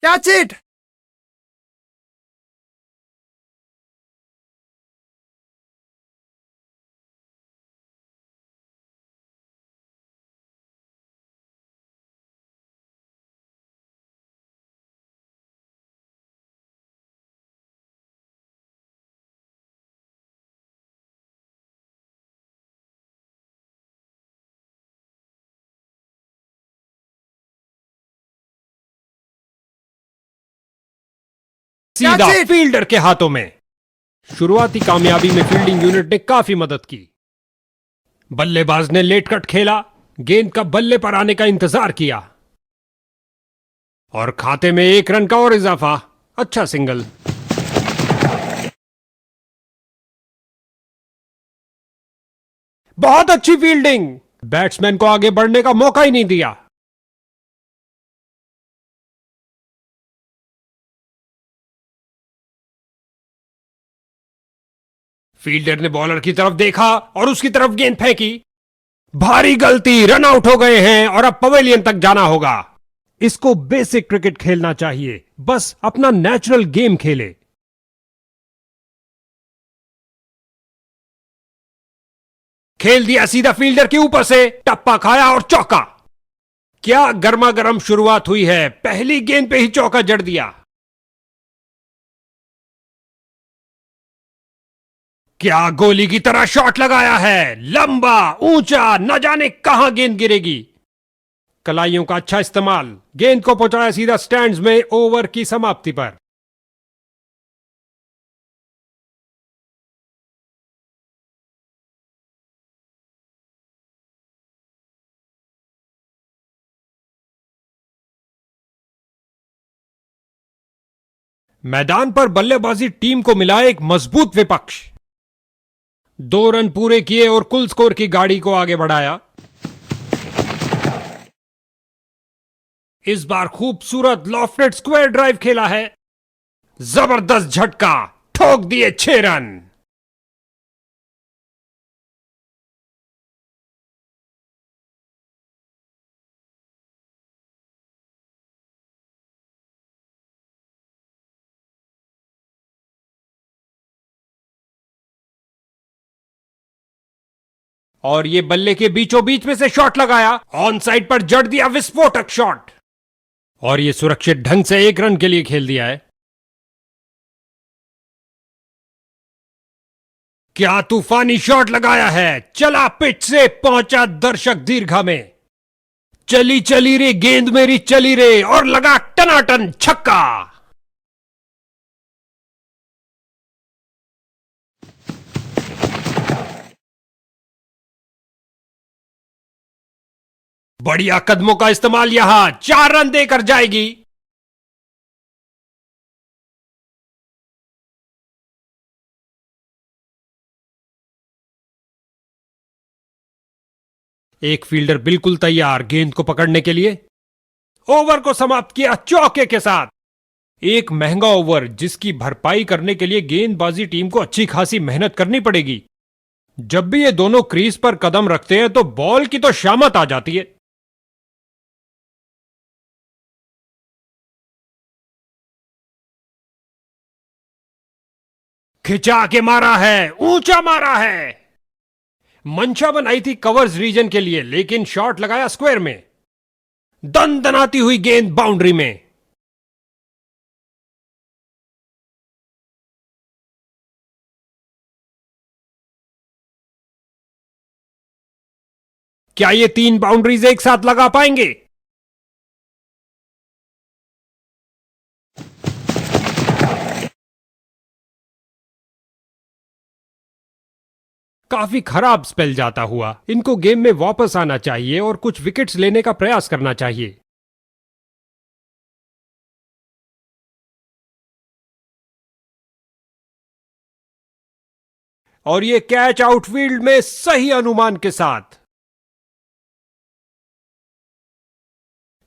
Catch it. सीधा fielder के हाथों में। शुरुआती कामयाबी में फील्डिंग यूनिट ने काफी मदद की। बल्लेबाज ने लेट कट खेला, गेंद का बल्ले पर आने का इंतजार किया और खाते में 1 रन का और इजाफा। अच्छा सिंगल। बहुत अच्छी फील्डिंग। बैट्समैन को आगे बढ़ने का मौका ही नहीं दिया। फील्डर ने बॉलर की तरफ देखा और उसकी तरफ गेंद फेंकी। भारी गलती, रन आउट हो गए हैं और अब पवेलियन तक जाना होगा। इसको बेसिक क्रिकेट खेलना चाहिए, बस अपना नेचुरल गेम खेले। खेल दिया सीधा फील्डर के ऊपर से, टप्पा खाया और चौका। क्या गर्मा गर्म शुरुआत हुई है, पहली गेंद पे ही चौका जड़ दिया। क्या गोली की तरह शॉट लगाया है, लंबा ऊंचा, न जाने कहां गेंद गिरेगी। कलाइयों का अच्छा इस्तेमाल, गेंद को पहुंचाया सीधा स्टैंड्स में ओवर की समाप्ति पर। मैदान पर बल्लेबाजी टीम को मिला एक मजबूत विपक्ष। 2 रन पूरे किए और कुल स्कोर की गाड़ी को आगे बढ़ाया। इस बार खूबसूरत लॉफ्टेड स्क्वायर ड्राइव खेला है। जबरदस्त झटका, ठोक दिए 6 रन। और ये बल्ले के बीचों बीच में से शॉट लगाया, ऑन साइड पर जड़ दिया विस्फोटक शॉट। और ये सुरक्षित ढंग से 1 रन के लिए खेल दिया है। क्या तूफानी शॉट लगाया है, चला पिच से, पहुंचा दर्शक दीर्घा में। चली चली रे गेंद मेरी चली रे, और लगा टनाटन छक्का। बढ़िया कदमों का इस्तेमाल, यहां 4 रन देकर जाएगी। एक फील्डर बिल्कुल तैयार गेंद को पकड़ने के लिए। ओवर को समाप्त किया चौके के साथ। एक महंगा ओवर जिसकी भरपाई करने के लिए गेंदबाजी टीम को अच्छी खासी मेहनत करनी पड़ेगी। जब भी ये दोनों क्रीज पर कदम रखते हैं तो बॉल की तो शामत आ जाती है। खिंचा के मारा है, ऊंचा मारा है। मंशा बनाई थी कवर्स रीजन के लिए, लेकिन शॉट लगाया स्क्वायर में। दनदनाती हुई गेंद बाउंड्री में। क्या ये 3 बाउंड्रीज एक साथ लगा पाएंगे? काफी खराब स्पेल जाता हुआ इनको गेम में वापस आना चाहिए और कुछ विकेट्स लेने का प्रयास करना चाहिए। और ये कैच आउटफील्ड में सही अनुमान के साथ।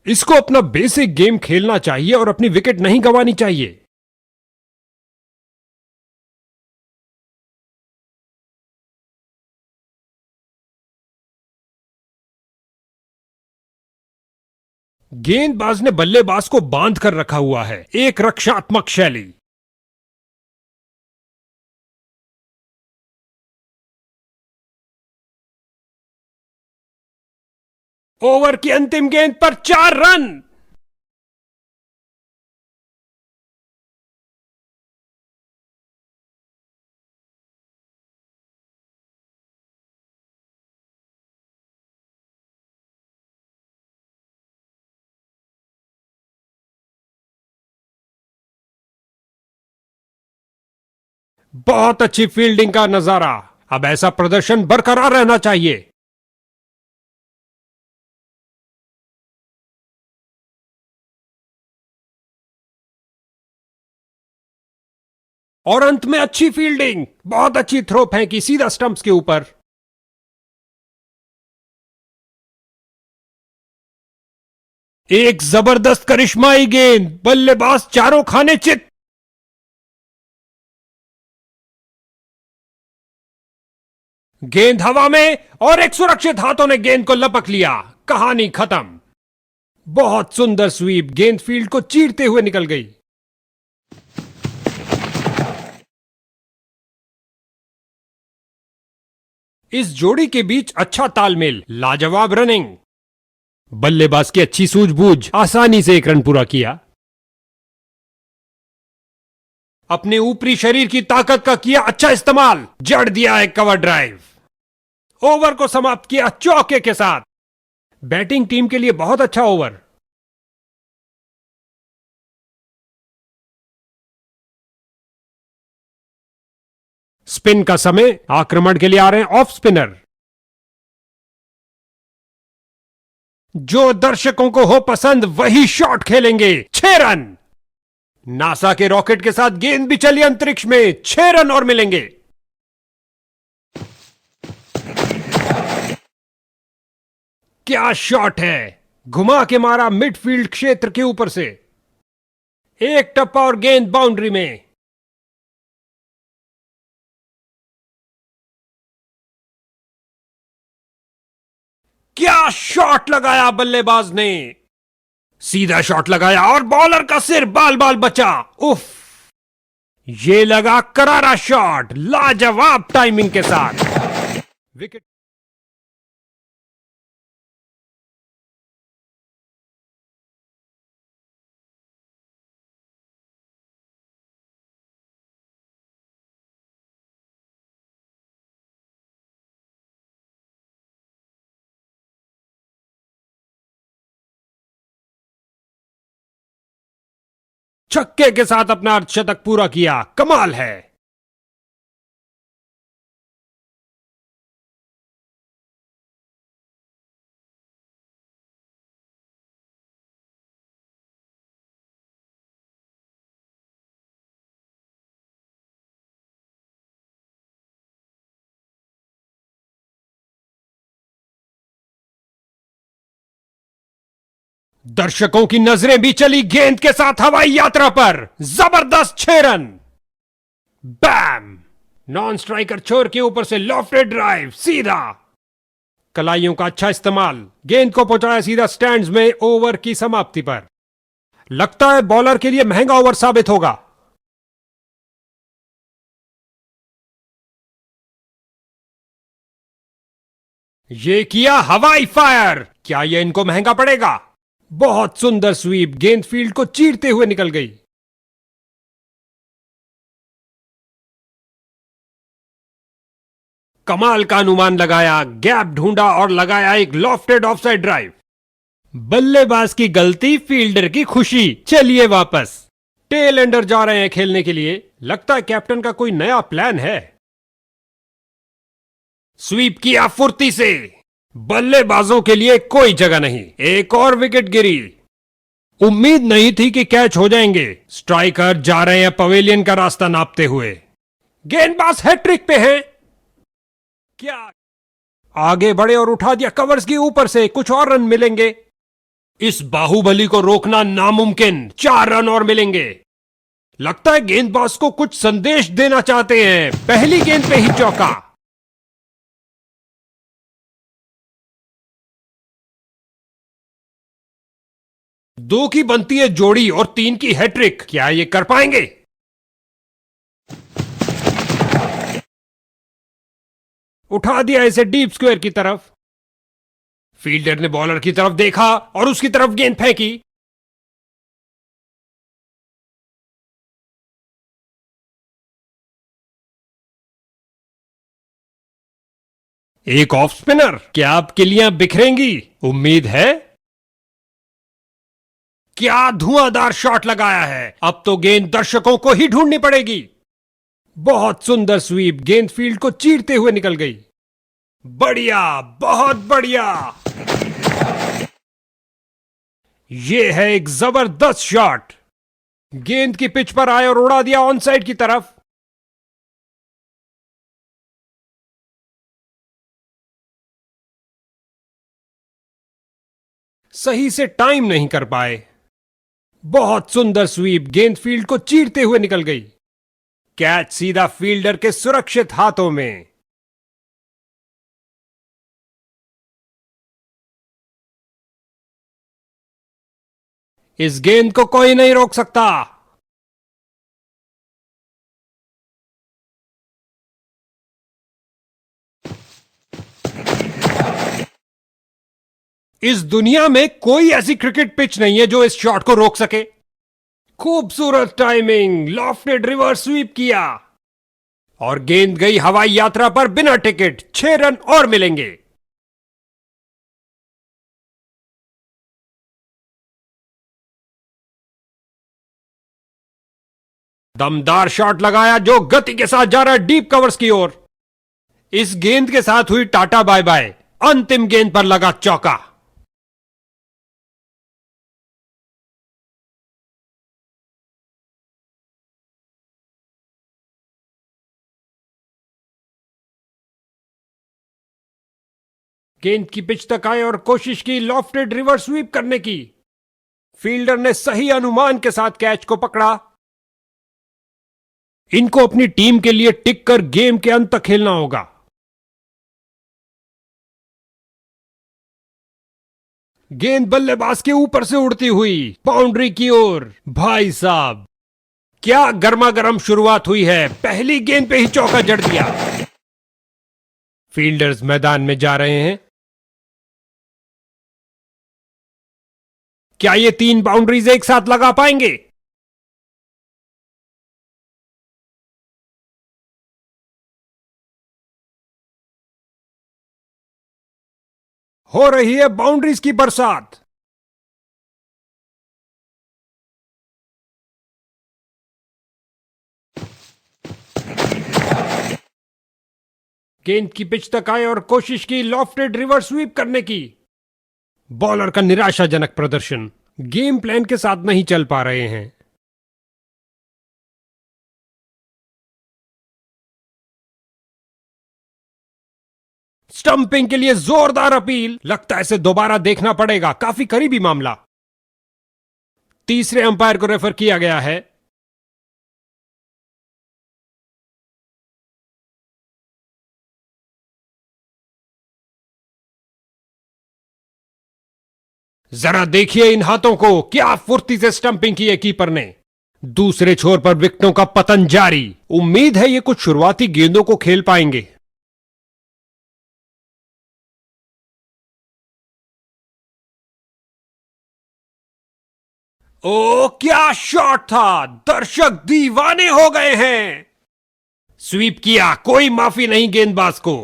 इसको अपना बेसिक गेम खेलना चाहिए और अपनी विकेट नहीं गंवानी चाहिए। गेंदबाज ने बल्लेबाज को बांध कर रखा हुआ है, एक रक्षात्मक शैली। ओवर की अंतिम गेंद पर 4 रन। बहुत अच्छी फील्डिंग का नजारा। अब ऐसा प्रदर्शन बरकरार रहना चाहिए। और अंत में अच्छी फील्डिंग, बहुत अच्छी थ्रो फेंकी सीधा स्टंप्स के ऊपर। एक जबरदस्त करिश्माई गेंद, बल्लेबाज चारों खाने चित। गेंद हवा में और एक सुरक्षित हाथों ने गेंद को लपक लिया। कहानी खत्म। बहुत सुंदर स्वीप, गेंद फील्ड को चीरते हुए निकल गई। इस जोड़ी के बीच अच्छा तालमेल, लाजवाब रनिंग। बल्लेबाज की अच्छी सूझबूझ, आसानी से एक रन पूरा किया। अपने ऊपरी शरीर की ताकत का किया अच्छा इस्तेमाल, जड़ दिया एक कवर ड्राइव। ओवर को समाप्त किया चौके के साथ। बैटिंग टीम के लिए बहुत अच्छा ओवर। स्पिन का समय, आक्रमण के लिए आ रहे हैं ऑफ स्पिनर। जो दर्शकों को हो पसंद वही शॉट खेलेंगे। 6 रन। नासा के रॉकेट के साथ गेंद भी चली अंतरिक्ष में। 6 रन और मिलेंगे। क्या शॉट है, घुमा के मारा मिडफील्ड क्षेत्र के ऊपर से। एक टप्पा और गेंद बाउंड्री में। क्या शॉट लगाया बल्लेबाज ने। सीधा शॉट लगाया और बॉलर का सिर बाल बाल बचा। उफ, ये लगा करारा शॉट, लाजवाब टाइमिंग के साथ। विकेट। छक्के के साथ अपना अर्धशतक पूरा किया, कमाल है। दर्शकों की नजरें भी चली गेंद के साथ हवाई यात्रा पर। जबरदस्त 6 रन। बैम, नॉन स्ट्राइकर छोर के ऊपर से लॉफ्टेड ड्राइव, सीधा। कलाइयों का अच्छा इस्तेमाल, गेंद को पहुंचाया सीधा स्टैंड्स में। ओवर की समाप्ति पर लगता है बॉलर के लिए महंगा ओवर साबित होगा। ये किया हवाई फायर, क्या यह इनको महंगा पड़ेगा। बहुत सुंदर स्वीप, गेंद फील्ड को चीरते हुए निकल गई। कमाल का अनुमान लगाया, गैप ढूंढा और लगाया एक लॉफ्टेड ऑफसाइड ड्राइव। बल्लेबाज की गलती, फील्डर की खुशी। चलिए वापस। टेल एंडर जा रहे हैं खेलने के लिए। लगता है कैप्टन का कोई नया प्लान है। स्वीप किया फुर्ती से। बल्लेबाजों के लिए कोई जगह नहीं। एक और विकेट गिरी। उम्मीद नहीं थी कि कैच हो जाएंगे। स्ट्राइकर जा रहे हैं पवेलियन का रास्ता नापते हुए। गेंदबाज हैट्रिक पे है। क्या आगे बढ़े और उठा दिया कवर्स के ऊपर से। कुछ और रन मिलेंगे। इस बाहुबली को रोकना नामुमकिन। 4 रन और मिलेंगे। लगता है गेंदबाज को कुछ संदेश देना चाहते हैं। पहली गेंद पे ही चौका। 2 की बनती है जोड़ी और 3 की हैट्रिक। क्या ये कर पाएंगे? उठा दिया इसे डीप स्क्वायर की तरफ। फील्डर ने बॉलर की तरफ देखा और उसकी तरफ गेंद फेंकी। एक ऑफ स्पिनर। क्या अब किलियां बिखरेंगी? उम्मीद है। क्या धुआंधार शॉट लगाया है! अब तो गेंद दर्शकों को ही ढूंढनी पड़ेगी। बहुत सुंदर स्वीप, गेंद फील्ड को चीरते हुए निकल गई। बढ़िया, बहुत बढ़िया। यह है एक जबरदस्त शॉट। गेंद की पिच पर आए और उड़ा दिया ऑन साइड की तरफ। सही से टाइम नहीं कर पाए। बहुत सुंदर स्वीप, गेंद फील्ड को चीरते हुए निकल गई। कैच सीधा फील्डर के सुरक्षित हाथों में। इस गेंद को कोई नहीं रोक सकता। इस दुनिया में कोई ऐसी क्रिकेट पिच नहीं है जो इस शॉट को रोक सके। खूबसूरत टाइमिंग, लॉफ्टेड रिवर्स स्वीप किया और गेंद गई हवाई यात्रा पर बिना टिकट। 6 रन और मिलेंगे। दमदार शॉट लगाया जो गति के साथ जा रहा है डीप कवर्स की ओर। इस गेंद के साथ हुई टाटा बाय बाय। अंतिम गेंद पर लगा चौका। गेंद की पिच तक आए और कोशिश की लॉफ्टेड रिवर्स स्वीप करने की। फील्डर ने सही अनुमान के साथ कैच को पकड़ा। इनको अपनी टीम के लिए टिक कर गेम के अंत तक खेलना होगा। गेंद बल्लेबाज के ऊपर से उड़ती हुई बाउंड्री की ओर। भाई साहब, क्या गर्मा गर्म शुरुआत हुई है! पहली गेंद पे ही चौका जड़ दिया। फील्डर्स मैदान में जा रहे हैं। क्या ये 3 बाउंड्रीज एक साथ लगा पाएंगे? हो रही है बाउंड्रीज की बरसात। गेंद की पिच तक आए और कोशिश की लॉफ्टेड रिवर्स स्वीप करने की। बॉलर का निराशाजनक प्रदर्शन, गेम प्लान के साथ नहीं चल पा रहे हैं। स्टंपिंग के लिए जोरदार अपील। लगता है इसे दोबारा देखना पड़ेगा, काफी करीबी मामला। तीसरे अंपायर को रेफर किया गया है। जरा देखिए इन हाथों को, क्या फुर्ती से स्टंपिंग की है कीपर ने। दूसरे छोर पर विकेटों का पतन जारी। उम्मीद है ये कुछ शुरुआती गेंदों को खेल पाएंगे। ओ क्या शॉट था! दर्शक दीवाने हो गए हैं। स्वीप किया, कोई माफी नहीं गेंदबाज को।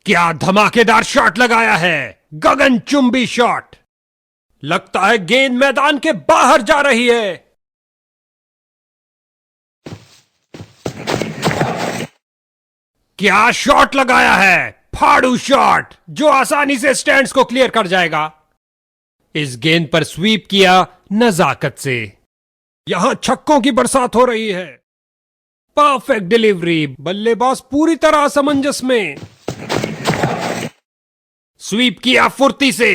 क्या धमाकेदार शॉट लगाया है! गगनचुंबी शॉट। लगता है गेंद मैदान के बाहर जा रही है। क्या शॉट लगाया है! फाड़ू शॉट जो आसानी से स्टैंड्स को क्लियर कर जाएगा। इस गेंद पर स्वीप किया नजाकत से। यहां छक्कों की बरसात हो रही है। परफेक्ट डिलीवरी, बल्लेबाज पूरी तरह असमंजस में। स्वीप किया फुर्ती से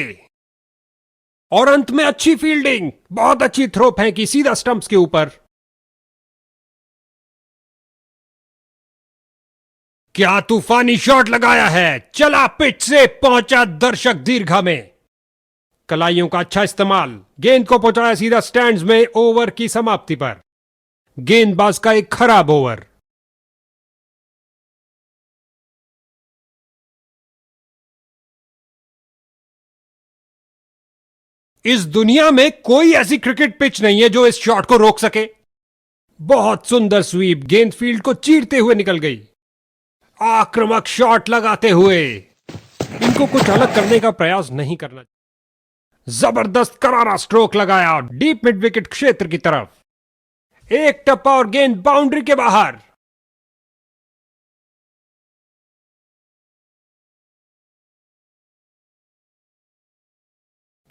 और अंत में अच्छी फील्डिंग। बहुत अच्छी थ्रो फेंकी सीधा स्टंप्स के ऊपर। क्या तूफानी शॉट लगाया है, चला पिच से, पहुंचा दर्शक दीर्घा में। कलाइयों का अच्छा इस्तेमाल, गेंद को पहुंचाया सीधा स्टैंड्स में। ओवर की समाप्ति पर गेंदबाज का एक खराब ओवर। इस दुनिया में कोई ऐसी क्रिकेट पिच नहीं है जो इस शॉट को रोक सके। बहुत सुंदर स्वीप, गेंद फील्ड को चीरते हुए निकल गई। आक्रामक शॉट लगाते हुए इनको कुछ अलग करने का प्रयास नहीं करना। जबरदस्त करारा स्ट्रोक लगाया डीप मिड विकेट क्षेत्र की तरफ। एक टप्पा और गेंद बाउंड्री के बाहर।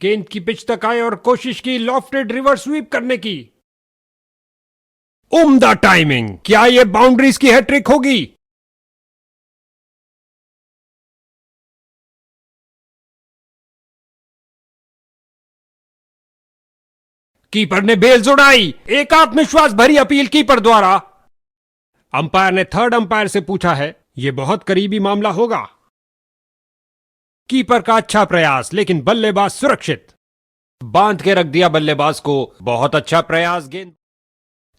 गेंद की पिच तक आए और कोशिश की लॉफ्टेड रिवर्स स्वीप करने की। उम्दा टाइमिंग, क्या यह बाउंड्रीज की हैट्रिक होगी? कीपर ने बेल्स उड़ाई, एक आत्मविश्वास भरी अपील कीपर द्वारा। अंपायर ने थर्ड अंपायर से पूछा है, यह बहुत करीबी मामला होगा। कीपर का अच्छा प्रयास, लेकिन बल्लेबाज सुरक्षित। बांध के रख दिया बल्लेबाज को। बहुत अच्छा प्रयास। गेंद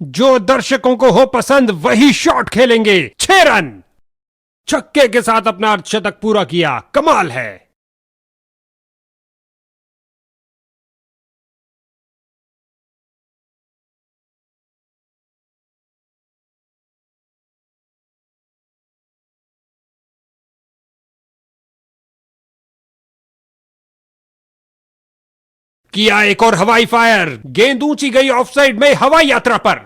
जो दर्शकों को हो पसंद वही शॉट खेलेंगे। 6 रन, छक्के के साथ अपना अर्धशतक पूरा किया। कमाल है। किया एक और हवाई फायर, गेंद ऊंची गई ऑफसाइड में हवाई यात्रा पर।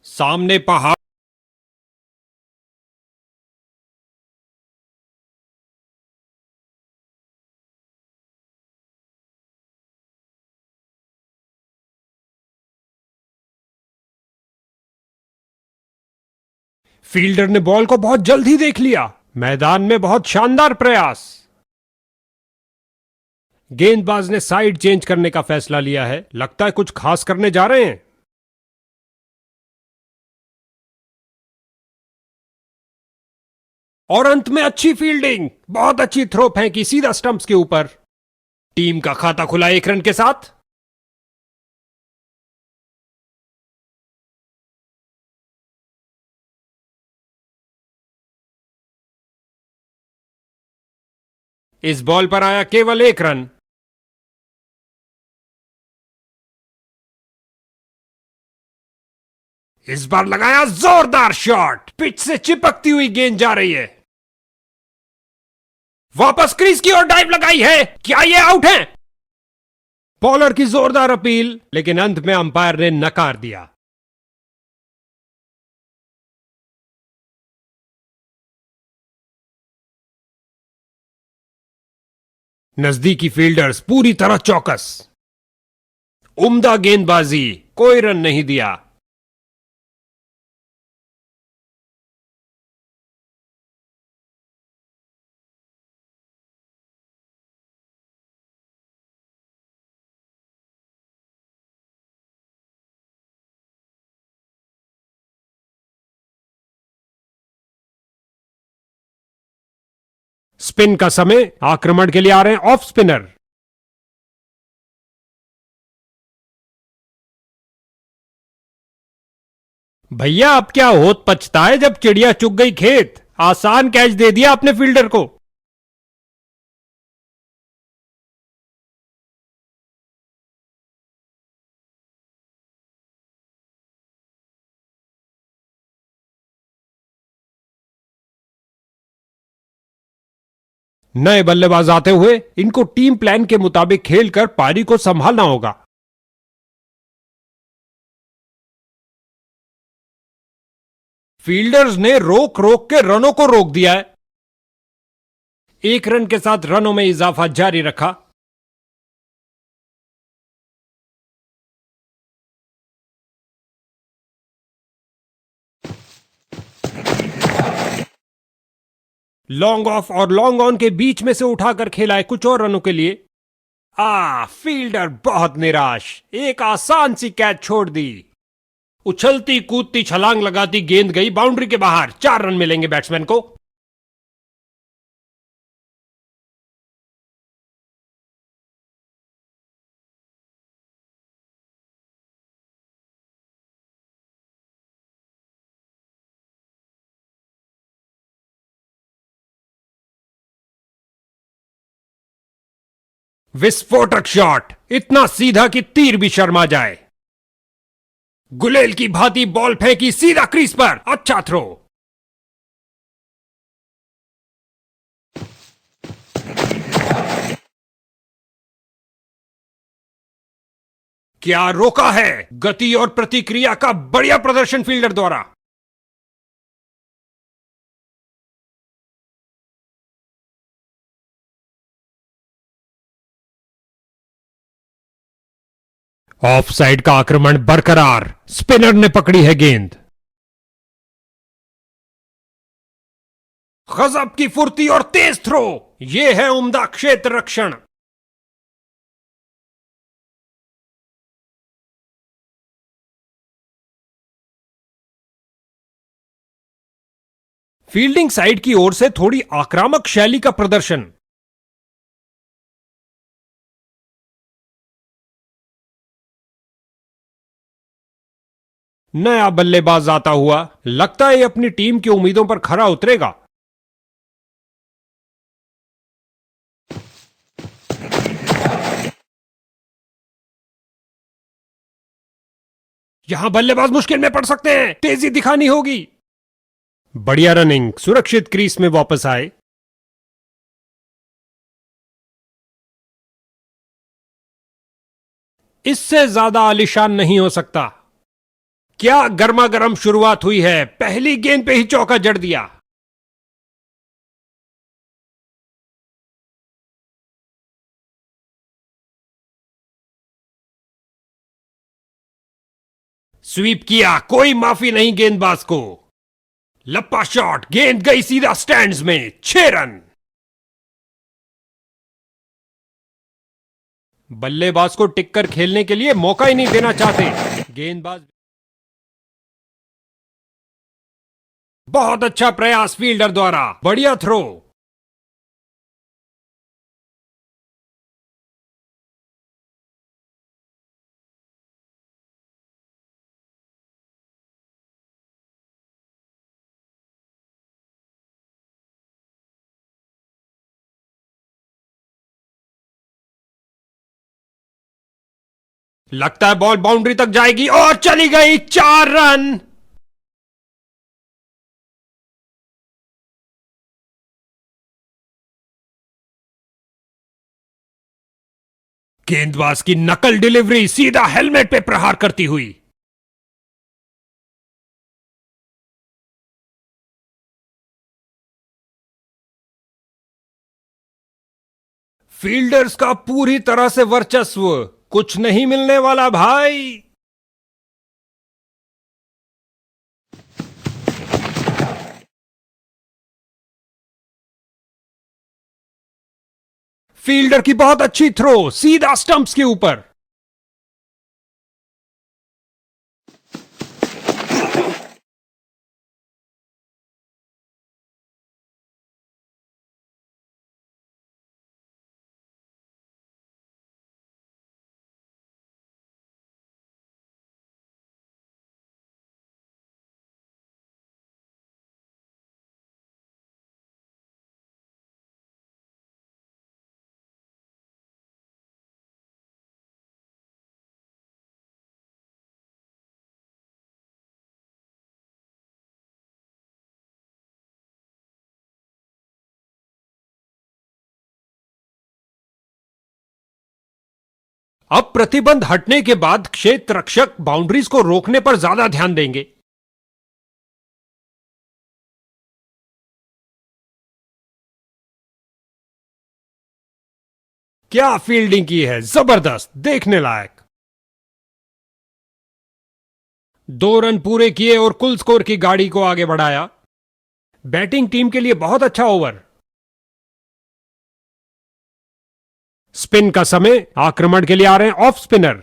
सामने पहाड़। फील्डर ने बॉल को बहुत जल्द ही देख लिया। मैदान में बहुत शानदार प्रयास। गेंदबाज ने साइड चेंज करने का फैसला लिया है। लगता है कुछ खास करने जा रहे हैं। और अंत में अच्छी फील्डिंग, बहुत अच्छी थ्रो फेंकी सीधा स्टंप्स के ऊपर। टीम का खाता खुला 1 रन के साथ। इस बॉल पर आया केवल 1 रन। इस बार लगाया जोरदार शॉट, पिच से चिपकती हुई गेंद जा रही है। वापस क्रीज की ओर डाइव लगाई है, क्या ये आउट है? बॉलर की जोरदार अपील, लेकिन अंत में अंपायर ने नकार दिया। नजदीकी फील्डर्स पूरी तरह चौकस। उम्दा गेंदबाजी, कोई रन नहीं दिया। स्पिन का समय, आक्रमण के लिए आ रहे हैं ऑफ स्पिनर। भैया अब क्या होत पछता है जब चिड़िया चुग गई खेत। आसान कैच दे दिया अपने फील्डर को। नए बल्लेबाज आते हुए इनको टीम प्लान के मुताबिक खेलकर पारी को संभालना होगा। फील्डर्स ने रोक रोक के रनों को रोक दिया है। 1 रन के साथ रनों में इजाफा जारी रखा। लॉन्ग ऑफ और लॉन्ग ऑन के बीच में से उठाकर खेला है कुछ और रनों के लिए। फील्डर बहुत निराश, एक आसान सी कैच छोड़ दी। उछलती कूदती छलांग लगाती गेंद गई बाउंड्री के बाहर। 4 रन मिलेंगे बैट्समैन को। विस्फोटक शॉट, इतना सीधा कि तीर भी शर्मा जाए। गुलेल की भांति बॉल फेंकी सीधा क्रीज पर। अच्छा थ्रो। क्या रोका है! गति और प्रतिक्रिया का बढ़िया प्रदर्शन फील्डर द्वारा। ऑफ साइड का आक्रमण बरकरार, स्पिनर ने पकड़ी है गेंद। गजब की फुर्ती और तेज थ्रो, यह है उम्दा क्षेत्र रक्षण। फील्डिंग साइड की ओर से थोड़ी आक्रामक शैली का प्रदर्शन। नया बल्लेबाज आता हुआ, लगता है अपनी टीम की उम्मीदों पर खरा उतरेगा। यहां बल्लेबाज मुश्किल में पड़ सकते हैं, तेजी दिखानी होगी। बढ़िया रनिंग, सुरक्षित क्रीज में वापस आए। इससे ज्यादा आलीशान नहीं हो सकता। क्या गर्मा गर्म शुरुआत हुई है, पहली गेंद पे ही चौका जड़ दिया। स्वीप किया, कोई माफी नहीं गेंदबाज को। लप्पा शॉट, गेंद गई सीधा स्टैंड्स में। 6 रन। बल्लेबाज को टिककर खेलने के लिए मौका ही नहीं देना चाहते गेंदबाज। बहुत अच्छा प्रयास फील्डर द्वारा, बढ़िया थ्रो। लगता है बॉल बाउंड्री तक जाएगी और चली गई। 4 रन। गेंदबाज की नकल डिलीवरी सीधा हेलमेट पे प्रहार करती हुई। फील्डर्स का पूरी तरह से वर्चस्व, कुछ नहीं मिलने वाला भाई। फील्डर की बहुत अच्छी थ्रो, सीधा स्टंप्स के ऊपर। अब प्रतिबंध हटने के बाद क्षेत्र रक्षक बाउंड्रीज को रोकने पर ज्यादा ध्यान देंगे। क्या फील्डिंग की है, जबरदस्त, देखने लायक। 2 रन पूरे किए और कुल स्कोर की गाड़ी को आगे बढ़ाया। बैटिंग टीम के लिए बहुत अच्छा ओवर। स्पिन का समय, आक्रमण के लिए आ रहे हैं ऑफ स्पिनर।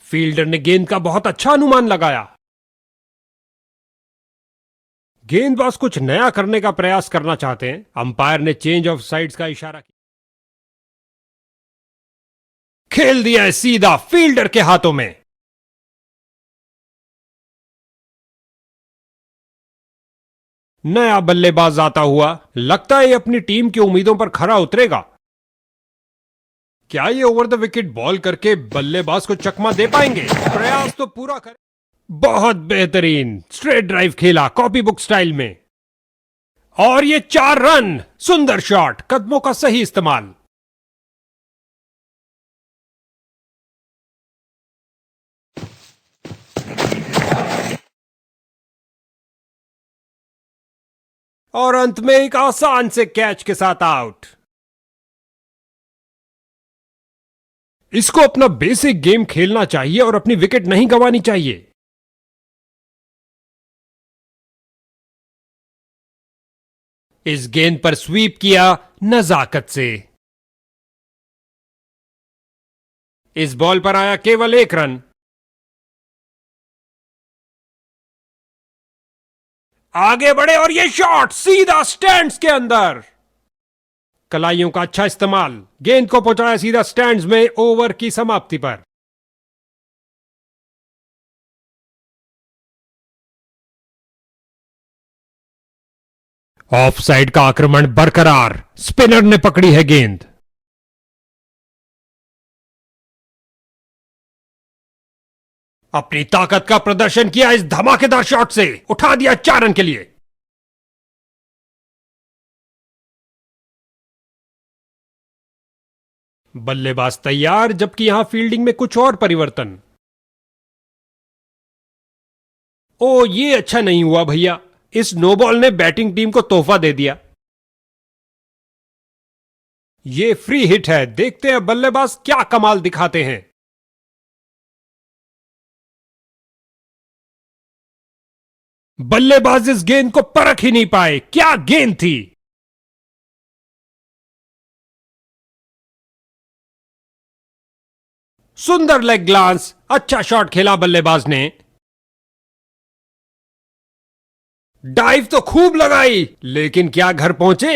फील्डर ने गेंद का बहुत अच्छा अनुमान लगाया। गेंदबाज कुछ नया करने का प्रयास करना चाहते हैं। अंपायर ने चेंज ऑफ साइड्स का इशारा किया। खेल दिया है सीधा फील्डर के हाथों में। नया बल्लेबाज आता हुआ, लगता है ये अपनी टीम की उम्मीदों पर खरा उतरेगा। क्या ये ओवर द विकेट बॉल करके बल्लेबाज को चकमा दे पाएंगे? प्रयास तो पूरा करें। बहुत बेहतरीन स्ट्रेट ड्राइव खेला कॉपी बुक स्टाइल में। और ये 4 रन। सुंदर शॉट, कदमों का सही इस्तेमाल। और अंत में एक आसान से कैच के साथ आउट। इसको अपना बेसिक गेम खेलना चाहिए और अपनी विकेट नहीं गंवानी चाहिए। इस गेंद पर स्वीप किया नजाकत से। इस बॉल पर आया केवल 1 रन। आगे बढ़े और ये शॉट सीधा स्टैंड्स के अंदर। कलाइयों का अच्छा इस्तेमाल, गेंद को पहुंचाया सीधा स्टैंड्स में ओवर की समाप्ति पर। ऑफ साइड का आक्रमण बरकरार, स्पिनर ने पकड़ी है गेंद। अपनी ताकत का प्रदर्शन किया इस धमाकेदार शॉट से, उठा दिया 4 रन के लिए। बल्लेबाज तैयार, जबकि यहां फील्डिंग में कुछ और परिवर्तन। ओ ये अच्छा नहीं हुआ भैया, इस नो बॉल ने बैटिंग टीम को तोहफा दे दिया। ये फ्री हिट है, देखते हैं बल्लेबाज क्या कमाल दिखाते हैं। बल्लेबाज इस गेंद को परख ही नहीं पाए, क्या गेंद थी। सुंदर लेग ग्लांस, अच्छा शॉट खेला बल्लेबाज ने। डाइव तो खूब लगाई, लेकिन क्या घर पहुंचे?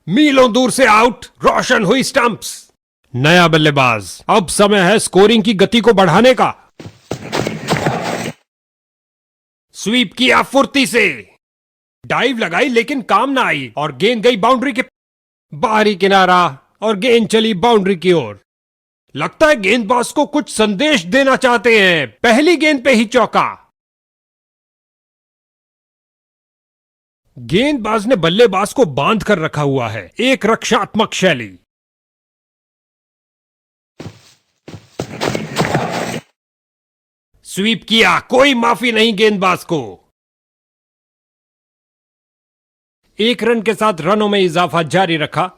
मीलों दूर से आउट, रोशन हुई स्टंप्स। नया बल्लेबाज, अब समय है स्कोरिंग की गति को बढ़ाने का। स्वीप किया फुर्ती से। डाइव लगाई लेकिन काम ना आई और गेंद गई बाउंड्री के बाहरी किनारा और गेंद चली बाउंड्री की ओर। लगता है गेंदबाज को कुछ संदेश देना चाहते हैं, पहली गेंद पे ही चौका। गेंदबाज ने बल्लेबाज को बांध कर रखा हुआ है, एक रक्षात्मक शैली। स्वीप किया, कोई माफी नहीं गेंदबाज को। 1 रन के साथ रनों में इजाफा जारी रखा।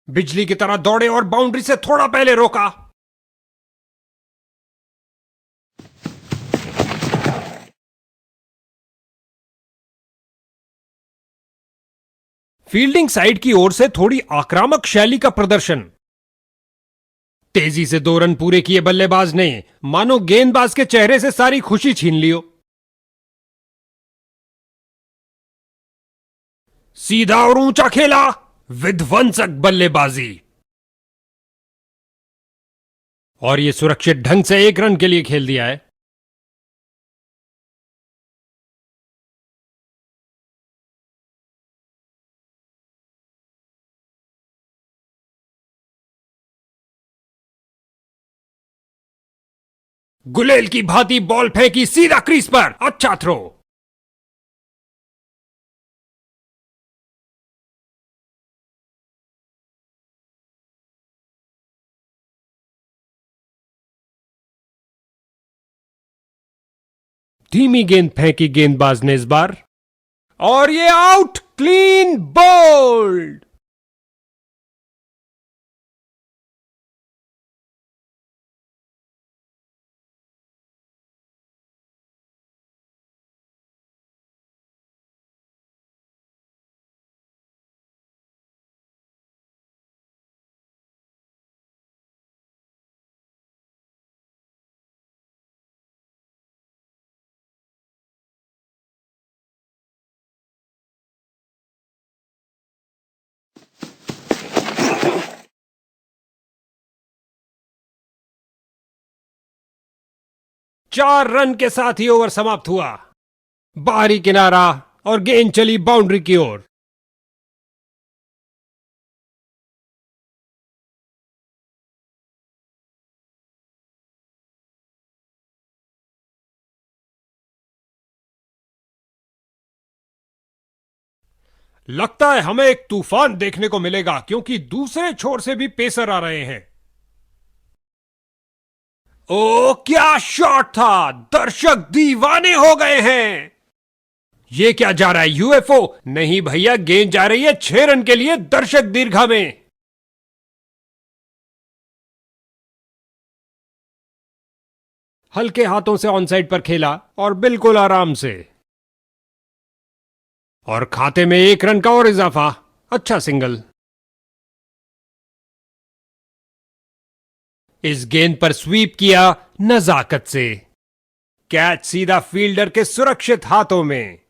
बिजली की तरह दौड़े और बाउंड्री से थोड़ा पहले रोका। फील्डिंग साइड की ओर से थोड़ी आक्रामक शैली का प्रदर्शन। तेजी से 2 रन पूरे किए बल्लेबाज ने, मानो गेंदबाज के चेहरे से सारी खुशी छीन लियो। सीधा और ऊंचा खेला, विध्वंसक बल्लेबाजी। और यह सुरक्षित ढंग से 1 रन के लिए खेल दिया है। गुलेल की भांति बॉल फेंकी सीधा क्रीज पर, अच्छा थ्रो। धीमी गेंद फेंकी गेंदबाज ने इस बार, और ये आउट, क्लीन बोल्ड। चार रन के साथ ही ओवर समाप्त हुआ। बाहरी किनारा और गेंद चली बाउंड्री की ओर। लगता है हमें एक तूफान देखने को मिलेगा, क्योंकि दूसरे छोर से भी पेसर आ रहे हैं। ओ क्या शॉट था, दर्शक दीवाने हो गए हैं। ये क्या जा रहा है, यूएफओ? नहीं भैया, गेंद जा रही है 6 रन के लिए दर्शक दीर्घा में। हल्के हाथों से ऑनसाइड पर खेला और बिल्कुल आराम से, और खाते में 1 रन का और इजाफा। अच्छा सिंगल। इस गेंद पर स्वीप किया नजाकत से। कैच सीधा फील्डर के सुरक्षित हाथों में।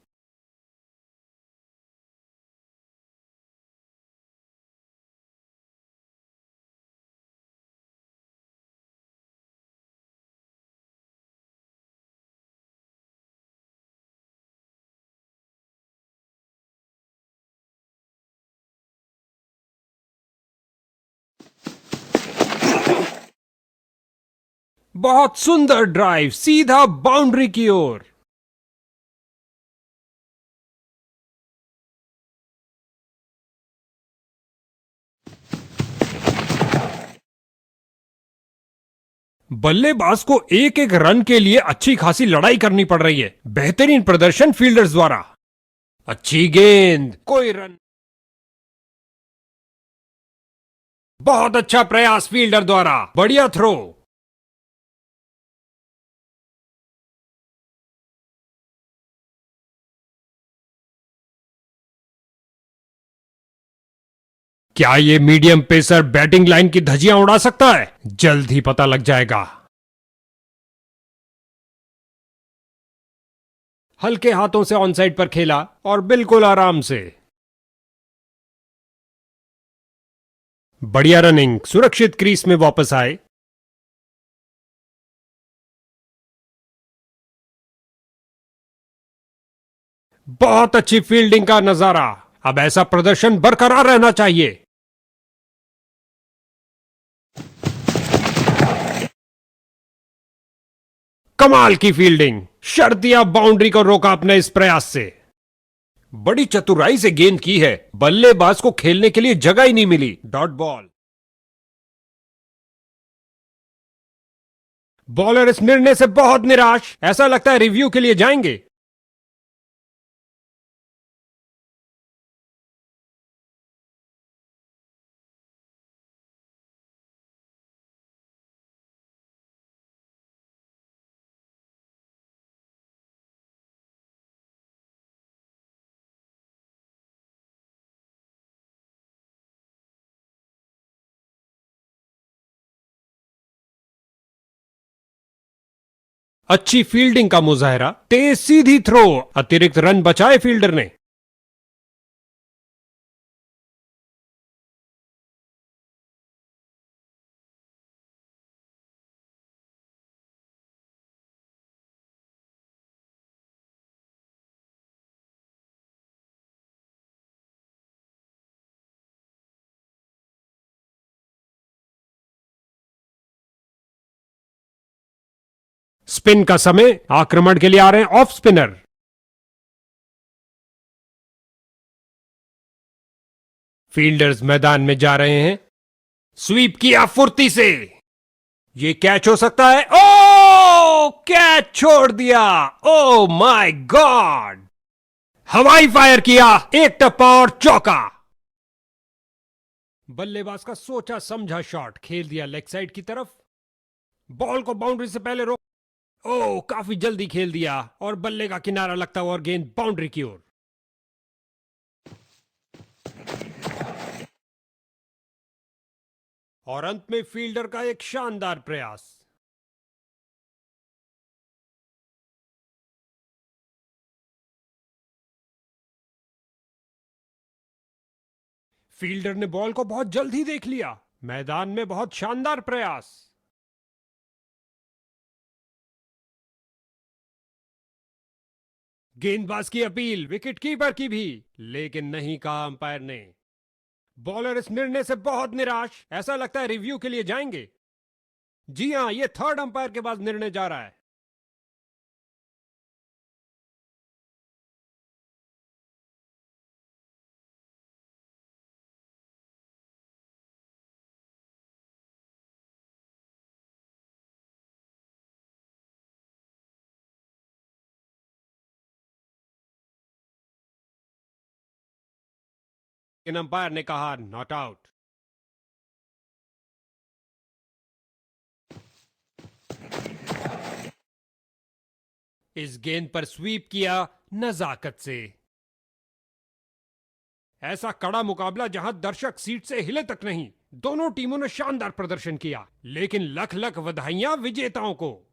बहुत सुंदर ड्राइव, सीधा बाउंड्री की ओर। बल्लेबाज को एक एक रन के लिए अच्छी खासी लड़ाई करनी पड़ रही है। बेहतरीन प्रदर्शन फील्डर्स द्वारा। अच्छी गेंद, कोई रन। बहुत अच्छा प्रयास फील्डर द्वारा, बढ़िया थ्रो। क्या ये मीडियम पेसर बैटिंग लाइन की धज्जियां उड़ा सकता है? जल्द ही पता लग जाएगा। हल्के हाथों से ऑनसाइड पर खेला और बिल्कुल आराम से। बढ़िया रनिंग, सुरक्षित क्रीज में वापस आए। बहुत अच्छी फील्डिंग का नजारा। अब ऐसा प्रदर्शन बरकरार रहना चाहिए। कमाल की फील्डिंग, शर्तिया बाउंड्री को रोका अपने इस प्रयास से। बड़ी चतुराई से गेंद की है, बल्लेबाज को खेलने के लिए जगह ही नहीं मिली। Dot ball. बॉलर इस निर्णय से बहुत निराश, ऐसा लगता है रिव्यू के लिए जाएंगे। अच्छी फील्डिंग का मुजाहरा, तेज सीधी थ्रो, अतिरिक्त रन बचाए फील्डर ने। स्पिन का समय, आक्रमण के लिए आ रहे हैं ऑफ स्पिनर। फील्डर्स मैदान में जा रहे हैं। स्वीप किया फुर्ती से। ये कैच हो सकता है। ओ कैच छोड़ दिया। Oh my God! हवाई फायर किया, एक टप्पा और चौका। बल्लेबाज का सोचा समझा शॉट खेल दिया लेग साइड की तरफ। बॉल को बाउंड्री से पहले रोक। ओ, काफी जल्दी खेल दिया और बल्ले का किनारा लगता हुआ और गेंद बाउंड्री की ओर। और अंत में फील्डर का एक शानदार प्रयास। फील्डर ने बॉल को बहुत जल्द ही देख लिया। मैदान में बहुत शानदार प्रयास। गेंदबाज की अपील विकेट कीपर की भी, लेकिन नहीं कहा अंपायर ने। बॉलर इस निर्णय से बहुत निराश, ऐसा लगता है रिव्यू के लिए जाएंगे। जी हां, यह थर्ड अंपायर के पास निर्णय जा रहा है। लेकिन अंपायर ने कहा नॉट आउट। इस गेंद पर स्वीप किया नजाकत से। ऐसा कड़ा मुकाबला जहां दर्शक सीट से हिले तक नहीं। दोनों टीमों ने शानदार प्रदर्शन किया, लेकिन लख लख बधाइयां विजेताओं को।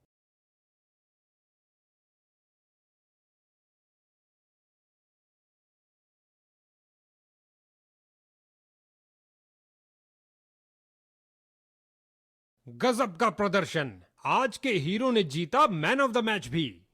गजब का प्रदर्शन। आज के हीरो ने जीता मैन ऑफ द मैच भी।